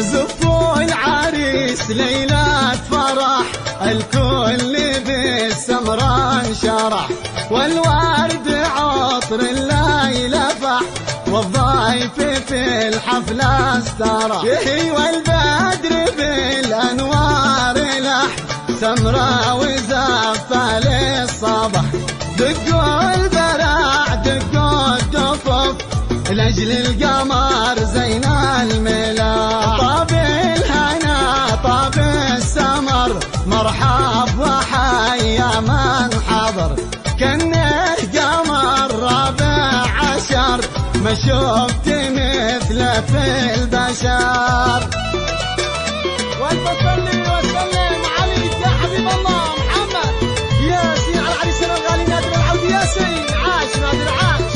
زفوا العريس ليلة فرح، الكل بالسمرة انشرح، والورد عطر الليلة فح، والضيف في الحفلة استراح. والبدر بالأنوار لح، سمرة وزفة للصبح. دقوا البراع دقوا الدفوف، لأجل القمر زين الملا. طاب الهنا طاب السمر، مرحب وحيا من حضر، كنه قمر رابع عشر، ما شفت مثله في البشر. والبصلي وسلم عليك يا حبيب الله محمد، ياسين على عريسنا الغالي نادر العودي. ياسين عاش نادر عاش.